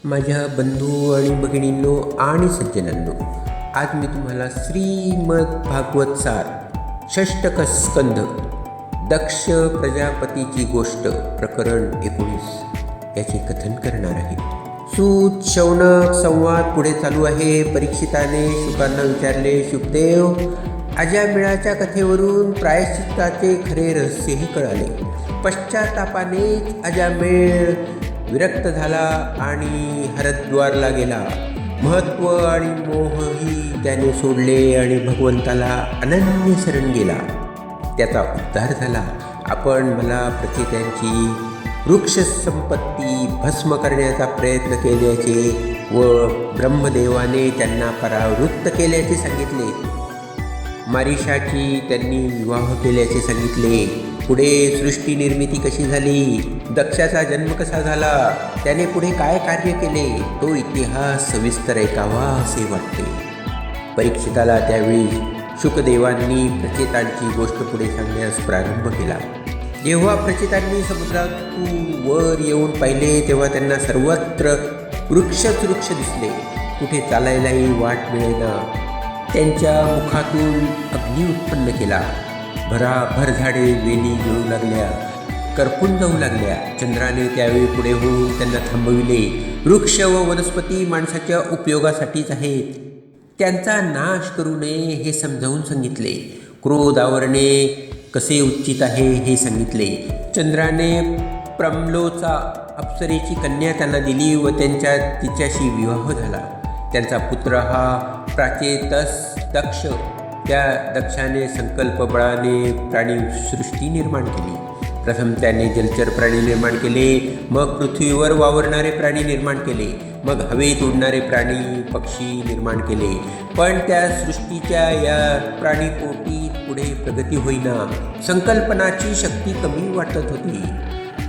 माझ्या बंधू आणि भगिनींनो आणि सज्जनांनो, आज मी तुम्हाला श्रीमद भागवत सार षष्टक स्कंध दक्ष प्रजापतीची गोष्ट प्रकरण 19 याचे कथन करणार आहे. सूत शौनक संवाद पुढे चालू आहे. परीक्षिताने शुकांना विचारले, शुकदेव, अजामिळाच्या कथेवरून प्रायश्चित्ताचे खरे रहस्यही कळाले. पश्चातापानेच अजामिळ विरक्त झाला आणि हरद्वारला गेला. महत्त्व आणि मोहही त्याने सोडले आणि भगवंताला अनन्य शरण गेला. त्याचा उद्धार झाला. आपण मला प्रचित्यांची वृक्ष संपत्ती भस्म करण्याचा प्रयत्न केल्याचे व ब्रह्मदेवाने त्यांना परावृत्त केल्याचे सांगितले. मारिशाची त्यांनी विवाह केल्याचे सांगितले. पुढे सृष्टी निर्मिती कशी झाली, दक्षाचा जन्म कसा झाला, त्याने पुढे काय कार्य केले, तो इतिहास सविस्तर ऐकावा असे वाटते. परीक्षिताला त्यावेळी शुकदेवांनी प्रचेतांची गोष्ट पुढे सांगण्यास प्रारंभ केला. जेव्हा प्रचेतांनी समुद्रातून वर येऊन पाहिले तेव्हा त्यांना सर्वत्र वृक्षच वृक्ष दिसले. कुठे चालायलाही वाट मिळेना. त्यांच्या मुखातून अग्नी उत्पन्न केला. भराभर झाडे वेली जळू लागल्या, करपून जाऊ लागल्या. चंद्राने त्यावेळी पुढे होऊन त्यांना थांबविले. वृक्ष व वनस्पती माणसाच्या उपयोगासाठीच आहेत, त्यांचा नाश करू नये हे समजावून सांगितले. क्रोध आवरणे कसे उचित आहे हे सांगितले. चंद्राने प्रम्लोचा अप्सरेची कन्या त्यांना दिली व तिच्याशी विवाह झाला. त्यांचा पुत्र हा प्राचेतस दक्ष. त्या दक्षाने संकल्पबळाने प्राणीसृष्टी निर्माण केली. प्रथम त्याने जलचर प्राणी निर्माण केले, मग पृथ्वीवर वावरणारे प्राणी निर्माण केले, मग हवेत उडणारे प्राणी पक्षी निर्माण केले. पण त्या सृष्टीच्या या प्राणीकोटीत पुढे प्रगती होईना. संकल्पनाची शक्ती कमी वाटत होती.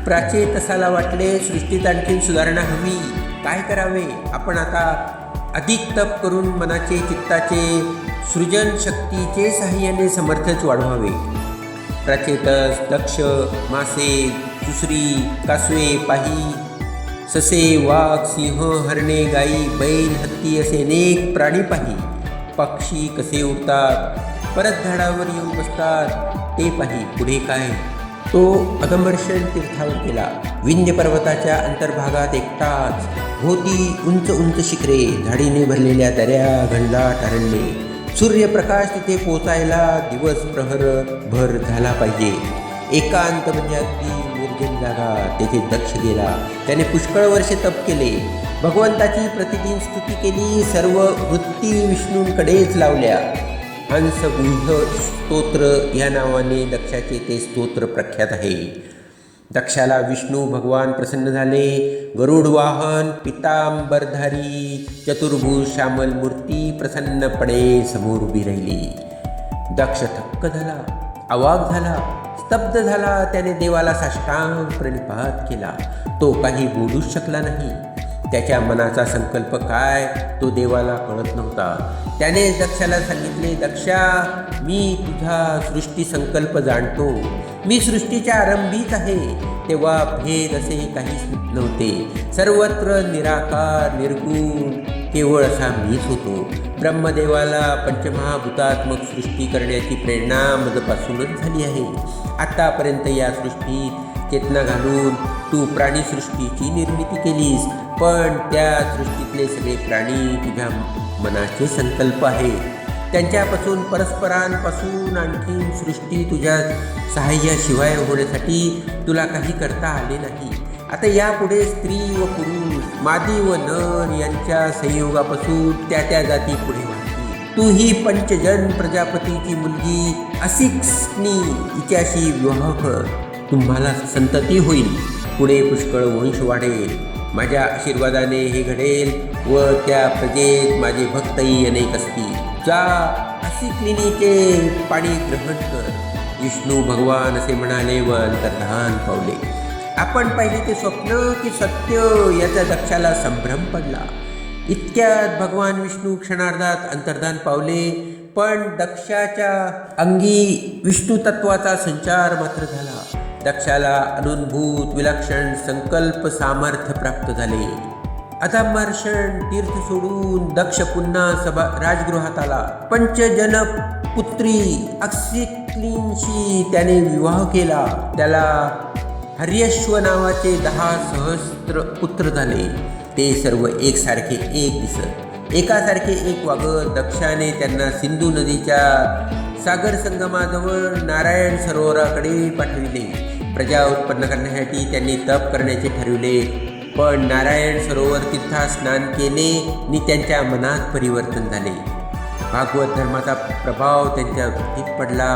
प्राचेतसाला वाटले, सृष्टीत आणखी सुधारणा हवी. काय करावे? आपण आता अधिक तप करून मनाचे चित्ताचे सृजन शक्तीचे साहाय्याने समर्थच वाढवावे. प्राचेतस दक्ष मासे, सुसरी, कासवे, पाही, ससे, वाघ, सिंह, हरणे, गायी, बैल, हत्ती असे अनेक प्राणी पाही. पक्षी कसे उडतात, परत झाडावर येऊन बसतात ते पाही. पुढे काय? तो अगमर्षण तीर्थावर गेला. विंध्य पर्वताच्या अंतर्भागात एकटाच. भोवती उंच उंच शिखरे, झाडीने भरलेल्या दऱ्या, घनदाट अरण्ये. सूर्यप्रकाश तिथे पोचायला दिवस प्रहर भर झाला पाहिजे. एकांत म्हणजे अगदी निर्जन जागा. तेथे दक्ष गेला. त्याने पुष्कळ वर्षे तप केले. भगवंताची प्रतिदिन स्तुती केली. सर्व वृत्ती विष्णूंकडेच लावल्या. हंसगुह्य स्तोत्र या नावाने दक्षाचे ते स्तोत्र प्रख्यात आहे. दक्षाला विष्णू भगवान प्रसन्न झाले. गरुड वाहन, पितांबरधारी, चतुर्भुज श्यामल मूर्ती प्रसन्नपणे समोर उभी राहिली. दक्ष थक्क झाला, अवाक झाला, स्तब्ध झाला. त्याने देवाला साष्टांग प्रणिपात केला. तो काही बोलूच शकला नाही. त्याच्या मनाचा संकल्प काय तो देवाला कळत नव्हता. त्याने दक्षाला सांगितले, दक्षा, मी तुझा सृष्टी संकल्प जाणतो. मी सृष्टीच्या आरंभीच आहे. तेव्हा भेद असे काहीच नव्हते. सर्वत्र निराकार निर्गुण केवळ असा मीच होतो. ब्रह्मदेवाला पंचमहाभूतात्मक सृष्टी करण्याची प्रेरणा मजपासूनच झाली आहे. आतापर्यंत या सृष्टीत चेतना घालून तू प्राणीसृष्टीची निर्मिती केलीस. पण त्या सृष्टीतले सगळे प्राणी तुझ्या मनाचे संकल्प आहेत. त्यांच्यापासून परस्परांपासून आणखी सृष्टी तुझ्या सहाय्याशिवाय होण्यासाठी तुला काही करता आले नाही. आता यापुढे स्त्री व पुरुष, मादी व नर यांच्या संयोगापासून त्या त्या जाती पुढे वाढतील. तू ही पंचजन प्रजापतीची मुलगी असिक्सनी हिच्याशी विवाह कर. तुम्हाला संतती होईल. पुढे पुष्कळ वंश वाढेल. माझ्या आशीर्वादाने हे घडेल व त्या प्रजेत माझे भक्तही अनेक असतील. जा, असिक्लिनीचे पाणी ग्रहण कर. विष्णू भगवान असे म्हणाले व अंतर्धान पावले. आपण पाहिले ते स्वप्न की सत्य याचा दक्षाला संभ्रम पडला. इतक्यात भगवान विष्णू क्षणार्धात अंतर्धान पावले. पण दक्षाच्या अंगी विष्णू तत्वाचा संचार मात्र झाला. दक्षाला अनुभूत विलक्षण संकल्प सामर्थ्य प्राप्त झाले. अधमर्षण तीर्थ सोडून दक्ष पुन्हा राजगृहात आला. पंचजन पुत्री अक्षिक्लींशी त्याने विवाह केला. त्याला हर्यश्व नावाचे 10 सहस्त्र पुत्र झाले. ते सर्व एकसारखे एक दिसत, एकासारखे एक वागत. दक्षाने त्यांना सिंधू नदीच्या सागर संगमाजवळ नारायण सरोवराकडे पाठविले. प्रजा उत्पन्न करण्यासाठी त्यांनी तप करण्याचे ठरविले. पण नारायण सरोवर तीर्थात स्नान केले आणि त्यांच्या मनात परिवर्तन झाले. भागवत धर्माचा प्रभाव त्यांच्या वृत्तीत पडला.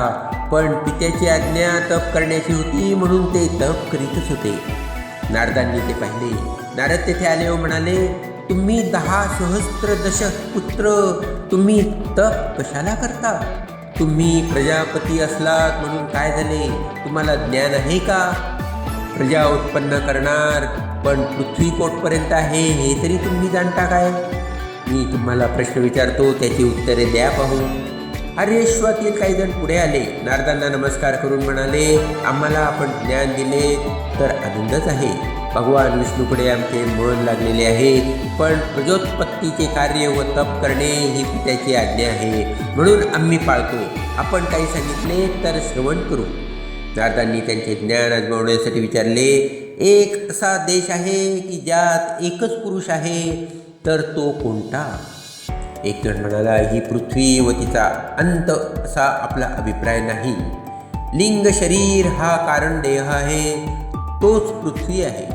पण पित्याची आज्ञा तप करण्याची होती म्हणून ते तप करीतच होते. नारदांनी ते पाहिले. नारद तेथे आले व म्हणाले, तुम्ही 10 सहस्त्र दशक पुत्र, तुम्ही तप कशाला करता? तुम्ही प्रजापती असलात म्हणून काय झाले? तुम्हाला ज्ञान आहे का? प्रजा उत्पन्न करणार, पण पृथ्वी कोटपर्यंत आहे हे तरी तुम्ही जाणता काय? मी तुम्हाला प्रश्न विचारतो, त्याची उत्तरे द्या पाहू. हर्यश्वातील काही जण पुढे आले. नारदांना नमस्कार करून म्हणाले, आम्हाला आपण ज्ञान दिले तर आनंदच आहे. भगवान विष्णूकडे आमचे मन लागलेले आहे. पण प्रजोत्पत्तीचे कार्य व तप करणे ही पित्याची आज्ञा आहे म्हणून आम्ही पाळतो. आपण काही सांगितले तर श्रवण करू. नारदांनी त्यांचे ज्ञान अजमावण्यासाठी विचारले, एक असा देश आहे की ज्यात एकच पुरुष आहे, तर तो कोणता? एक जण म्हणाला, ही पृथ्वी व तिचा अंत असा आपला अभिप्राय नाही. लिंग शरीर हा कारण देह आहे, तोच पृथ्वी आहे.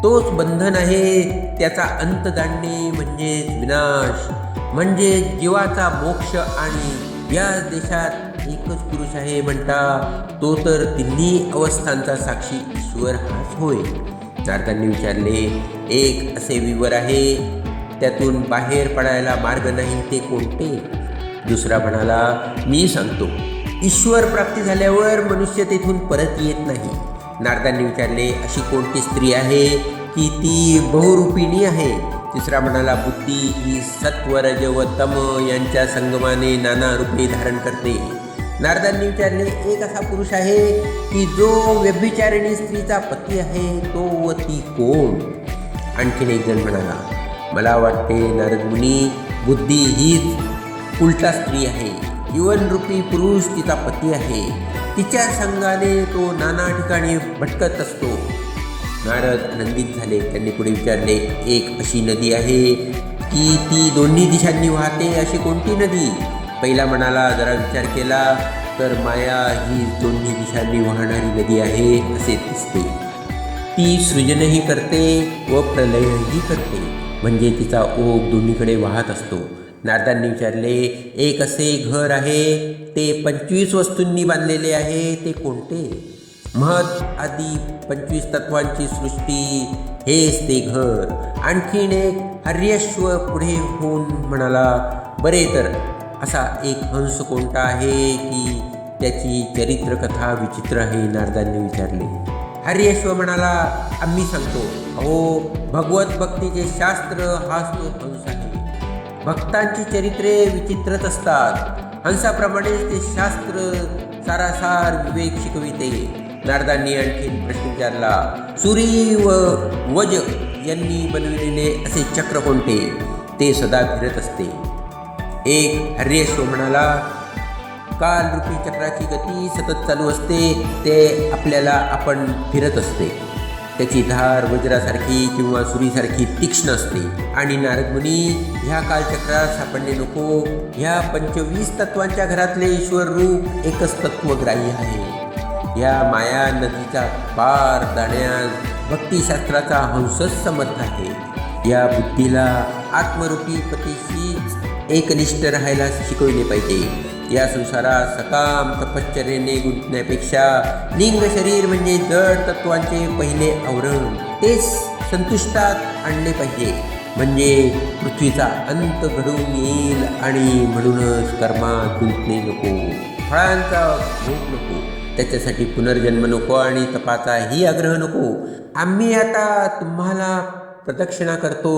तोच बंधन आहे. त्याचा अंत जाणणे म्हणजेच विनाश, म्हणजे जीवाचा मोक्ष. आणि या देशात एकच पुरुष आहे म्हणता, तो तर तिन्ही अवस्थांचा साक्षी ईश्वर हाच होय. नारदांनी विचारले, एक असे विवर आहे, त्यातून बाहेर पडायला मार्ग नाही, ते कोणते? दुसरा म्हणाला, मी सांगतो. ईश्वर प्राप्ती झाल्यावर मनुष्य तेथून परत येत नाही. नारदांनी विचारले, अशी कोणती स्त्री आहे की ती बहुरूपिणी आहे? तिसरा म्हणाला, बुद्धी ही सत्व रज व तम यांच्या संगमाने नाना रूपे धारण करते. नारदांनी विचारले, एक असा पुरुष आहे की जो व्यभिचारिणी स्त्रीचा पती आहे, तो व ती कोण? आणखीन एक जण म्हणाला, मला वाटते नारद मुनी, बुद्धी हीच उलटा स्त्री आहे. जीवनरूपी पुरुष तिचा पती आहे. तिच्या संगाने तो नाना ठिकाणी भटकत असतो. नारद आनंदित झाले. त्यांनी पुढे विचारले, एक अशी नदी आहे की ती दोन्ही दिशांनी वाहते, अशी कोणती नदी? पहिला म्हणाला, जरा विचार केला तर माया ही दोन्ही दिशांनी वाहणारी नदी आहे असे दिसते. ती सृजनही करते व प्रलयही करते, म्हणजे तिचा ओघ दोन्हीकडे वाहत असतो. नारदांनी विचारले, एक असे घर आहे, ते 25 वस्तूंनी बांधलेले आहे, ते कोणते? महत आदी 25 तत्वांची सृष्टी, हेच ते घर. आणखीन एक हर्यश्व पुढे होऊन म्हणाला, बरे तर असा एक हंस कोणता आहे की त्याची चरित्रकथा विचित्र आहे? नारदांनी विचारले. हर्यश्व म्हणाला, आम्ही सांगतो. अहो, भगवत भक्तीचे शास्त्र हाच तो हंस आहे. भक्तांची चरित्रे विचित्रच असतात. हंसाप्रमाणेच ते शास्त्र सारासार विवेक शिकविते. नारदांनी आणखीन प्रश्न विचारला, सुरी व वज यांनी बनविलेले असे चक्र कोणते? ते सदा फिरत असते. एक हर्यश्व म्हणाला, कालरूपी चक्राची गती सतत चालू असते. ते आपल्याला आपण फिरत असते. त्याची धार वज्रासारखी किंवा सुरीसारखी तीक्ष्ण असते. आणि नारद मुनी, ह्या कालचक्रात सापडणे नको. ह्या 25 तत्वांच्या घरातले ईश्वर रूप एकच तत्वग्राही आहे. या माया नदीचा पार जाण्यास भक्तिशास्त्राचा हंसच समर्थ आहे. या बुद्धीला आत्मरूपी पतीशीच एकनिष्ठ राहायला शिकवले पाहिजे. या संसारात सकाम तपश्चर्येने गुंतण्यापेक्षा लिंग शरीर म्हणजे जड तत्वांचे पहिले आवरण, तेच संतुष्टात आणले पाहिजे. म्हणजे पृथ्वीचा अंत घडून येईल. आणि म्हणूनच कर्मात गुंतणे नको, फळांचा भोग नको, त्याच्यासाठी पुनर्जन्म नको आणि तपाचाही आग्रह नको. आम्ही आता तुम्हाला प्रदक्षिणा करतो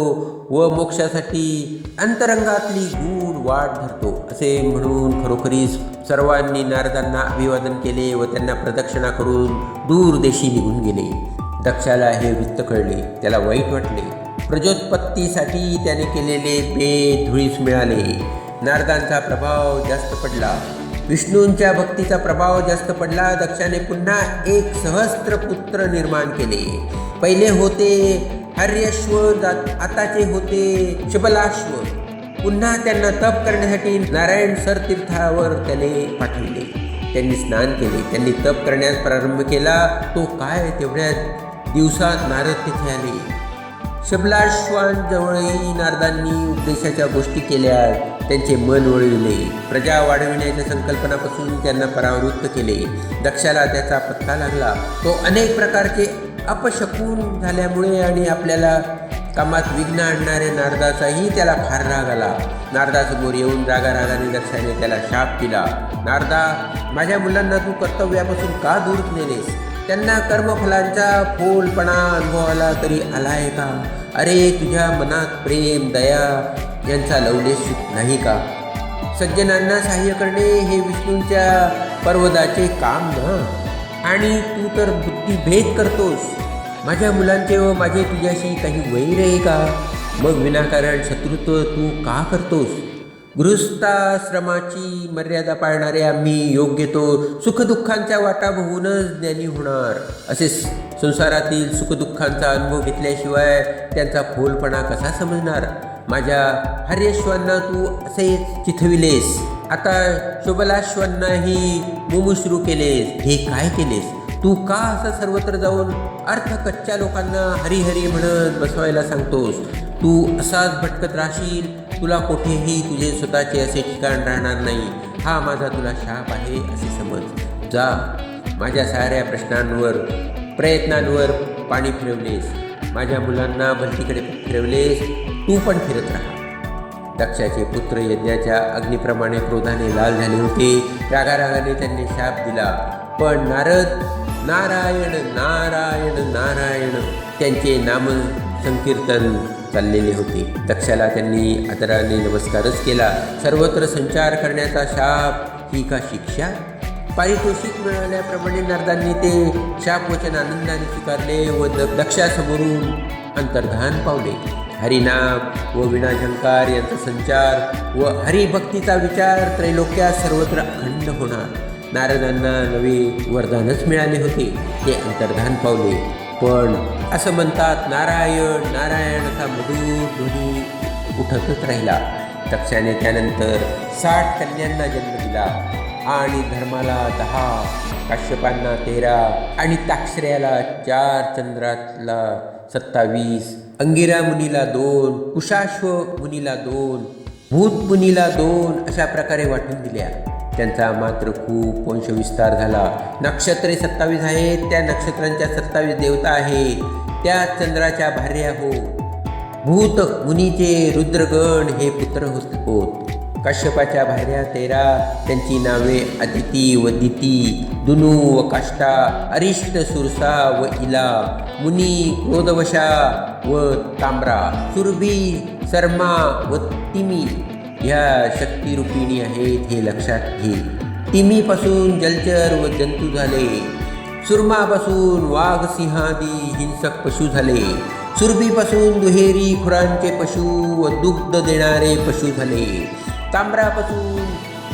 व मोक्षासाठी अंतरंगातली गूढ वाट धरतो, असे म्हणून खरोखरीच सर्वांनी नारदांना अभिवादन केले व त्यांना प्रदक्षिणा करून दूर देशी निघून गेले. दक्षाला हे वृत्त कळले. त्याला वाईट वाटले. प्रजोत्पत्तीसाठी त्याने केलेले बेत धुळीस मिळाले. नारदांचा प्रभाव जास्त पडला, विष्णूंच्या भक्तीचा प्रभाव जास्त पडला. दक्षाने पुन्हा एक सहस्त्र पुत्र निर्माण केले. पहिले होते हर्यश्व, आताचे होते शबलाश्व. पुन्हा त्यांना तप करण्यासाठी नारायण सरतीर्थावर त्याने पाठवले. त्यांनी स्नान केले, त्यांनी तप करण्यास प्रारंभ केला. तो काय, तेवढ्या दिवसात नारद तिथे आले. शबलाश्वांजवळही नारदांनी उपदेशाच्या गोष्टी केल्या, त्यांचे मन वळविले. प्रजा वाढविण्याच्या संकल्पनापासून त्यांना परावृत्त केले. दक्षाला त्याचा पत्ता लागला. तो अनेक प्रकारचे अपशकून झाल्यामुळे आणि आपल्याला कामात विघ्न आणणारे नारदाचाही त्याला फार राग आला. नारदासमोर येऊन रागारागाने दक्षाने त्याला शाप दिला. नारदा, माझ्या मुलांना तू कर्तव्यापासून का दूर नेलेस? त्यांना कर्मफलांचा फोलपणा अनुभवाला तरी आलाय का? अरे, तुझ्या मनात प्रेम, दया यांचा लवलेश नाही का? सज्जनांना सहाय्य करणे हे विष्णूंच्या पर्वदाचे काम ना, आणि तू तर बुद्धिभेद करतोस. माझ्या मुलांचे व माझे तुझ्याशी काही वैर आहे का? मग विनाकारण शत्रुत्व तू का करतोस? गृहस्थाश्रमाची मर्यादा पाळणारे आम्ही योग्य तो सुखदुःखांच्या वाटा बघूनच ज्ञानी होणार. असे संसारातील सुखदुःखांचा अनुभव घेतल्याशिवाय त्यांचा फोलपणा कसा समजणार? माझ्या हर्यश्वांना तू असे चिथविलेस, आता शोभलाश्वांनाही मुमुश्रू केलेस. हे काय केलेस तू? का असं सर्वत्र जाऊन अर्थ कच्च्या लोकांना हरिहरी म्हणत बसवायला सांगतोस? तू असाच भटकत राहशील. तुला कुठेही तुझे स्वतःचे असे ठिकाण राहणार नाही. हा माझा तुला शाप आहे असे समज. जा, माझ्या साऱ्या प्रयत्नांवर पाणी फिरवलेस. माझ्या मुलांना भलतीकडे फिरवलेस. तू पण फिरत राहा. दक्षाचे पुत्र यज्ञाच्या अग्निप्रमाणे क्रोधाने लाल झाले होते. रागारागाने त्यांनी शाप दिला. पण नारद नारायण नारायण नारायण त्यांचे नाम संकीर्तन चाललेले होते. दक्षाला त्यांनी आदराने नमस्कारच केला. सर्वत्र संचार करण्याचा शाप ही का शिक्षा? पारितोषिक मिळाल्याप्रमाणे नारदांनी ते शापवचन आनंदाने स्वीकारले व दक्षासमोरून अंतर्धान पावले. हरिनाम व विनाशंकार यांचा संचार व हरिभक्तीचा विचार त्रैलोक्यात सर्वत्र अखंड होणार. नारदांना नवे वरदानच मिळाले होते. ते अंतर्धान पावले. पण असं म्हणतात, नारायण नारायण असा मधुर ध्वनी उठतच राहिला. दक्षाने त्यानंतर 60 कन्यांना जन्म दिला आणि धर्माला 10, काश्यपांना 13 आणि ताक्षऱ्याला 4, चंद्रातला 27, अंगिरा मुनीला 2, कुशाश्व मुनीला 2, भूत मुनीला 2 अशा प्रकारे वाटून दिल्या. त्यांचा मात्र खूप वंशविस्तार झाला. नक्षत्रे 27 आहेत. त्या नक्षत्रांच्या 27 देवता आहेत. त्या चंद्राच्या भार्या हो. भूत मुनीचे रुद्रगण हे पुत्र होत. काश्यपाच्या भार्या 13. त्यांची नावे अदिती व दिती, दुनू व काष्टा, अरिष्ट, सुरसा व इला. मुनी क्रोधवशा व ताम्रा, सुरभी, शर्मा व तिमी ह्या शक्तिरूपिणी आहेत, हे लक्षात घे. तिमीपासून जलचर व जंतू झाले. सुरमापासून वाघ, सिंहादी हिंसक पशु झाले. सुरभीपासून दुहेरी खुरांचे पशु व दुग्ध देणारे पशु झाले. ताम्रापासून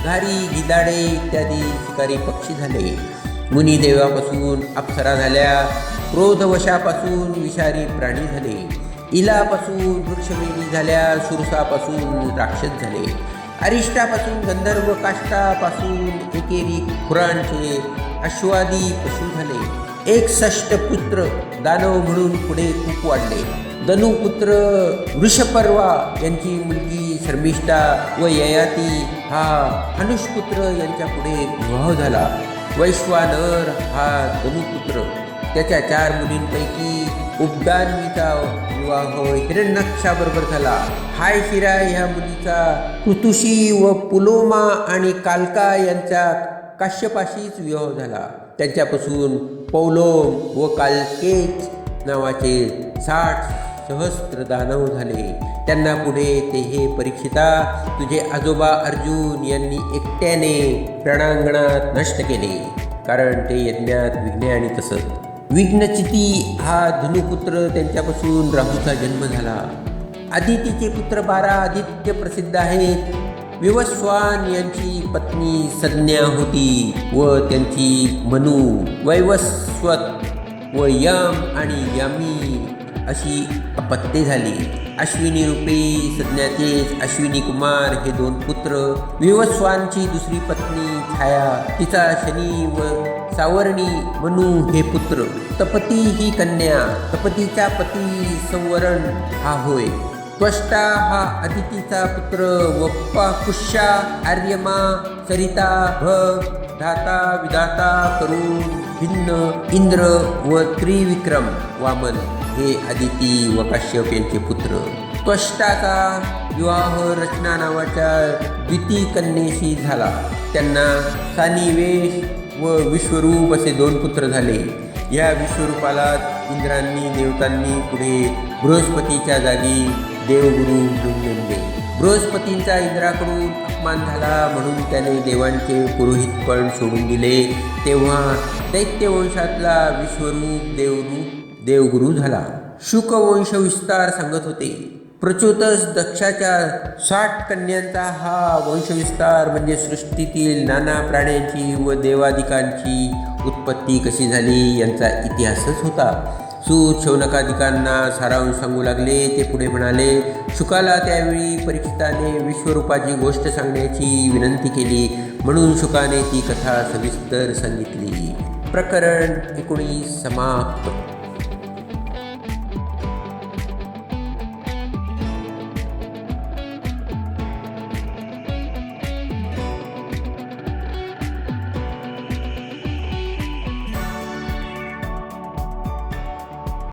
घारी, गिधाडे इत्यादी शिकारी पक्षी झाले. मुनिदेवापासून अप्सरा झाल्या. क्रोधवशापासून विषारी प्राणी झाले. इलापासून वृक्षवेणी झाल्या. सुरसापासून राक्षस झाले. अरिष्टापासून गंधर्व, काष्टापासून एकेरी खुरांचे अश्वादी पशु झाले. 61 पुत्र दानव म्हणून पुढे खूप वाढले. धनुपुत्र वृषपर्वा यांची मुलगी शर्मिष्ठा व ययाती हा अनुष्पुत्र यांच्या पुढे विवाह झाला. वैश्वानर हा धनुपुत्र, त्याच्या 4 मुलींपैकी उद्दानवीचा विवाह हिरण्यक्षाबरोबर झाला. हायशिरा ह्या मुलीचा कृतुशी व पुलोमा आणि कालका यांचा काश्यपाशीच विवाह झाला. त्यांच्यापासून पौलोम व कालकेच नावाचे 60 सहस्त्र दानव झाले. त्यांना पुढे ते, हे परीक्षिता, तुझे आजोबा अर्जुन यांनी एकट्याने रणांगणात नष्ट केले, कारण ते यज्ञात विघ्ने आणि तसंच. विघ्नचिती हा धनुपुत्र, त्यांच्यापासून राहूचा जन्म झाला. आदितीचे पुत्र 12 आदित्य प्रसिद्ध आहेत. विवस्वान यांची पत्नी संज्ञा होती व त्यांची मनु, वैवस्वत व यम आणि यामी अशी अपत्ये झाली. अश्विनी रूपे संज्ञाचे अश्विनी कुमार हे 2 पुत्र. विवस्वानची दुसरी पत्नी छाया, तिचा शनी व सावर्णी मनु हे पुत्र. तपती ही कन्या, तपतीचा पती संवरण हा होय. त्वष्टा हा अदितीचा पुत्र व पुष्या, आर्यमा, सरिता, भग, धाता, विधाता, करुण, भिन्न, इंद्र व त्रिविक्रम वामन हे अदिती व काश्यप यांचे पुत्र. त्वष्टाचा विवाह रचना नावाच्या द्विती कन्येशी झाला. त्यांना सानिवेश व विश्वरूप असे 2 पुत्र झाले. या विश्वरूपाला इंद्रांनी देवतांनी पुढे बृहस्पतीच्या जागी देवगुरु म्हणून नेमले. बृहस्पतींचा इंद्राकडून अपमान झाला म्हणून त्याने देवांचे पुरोहितपण सोडून दिले. तेव्हा दैत्यवंशातला विश्वरूप देवगुरु झाला. शुकवंश विस्तार सांगत होते. प्रचोदस दक्षाच्या 60 कन्यांचा हा वंशविस्तार म्हणजे सृष्टीतील नाना प्राण्यांची व देवादिकांची उत्पत्ती कशी झाली यांचा इतिहासच होता. सूत शौनकादिकांना सारांश सांगू लागले. ते पुढे म्हणाले, शुकाला त्यावेळी परीक्षिताने विश्वरूपाची गोष्ट सांगण्याची विनंती केली म्हणून शुकाने ती कथा सविस्तर सांगितली. प्रकरण 19 समाप्त.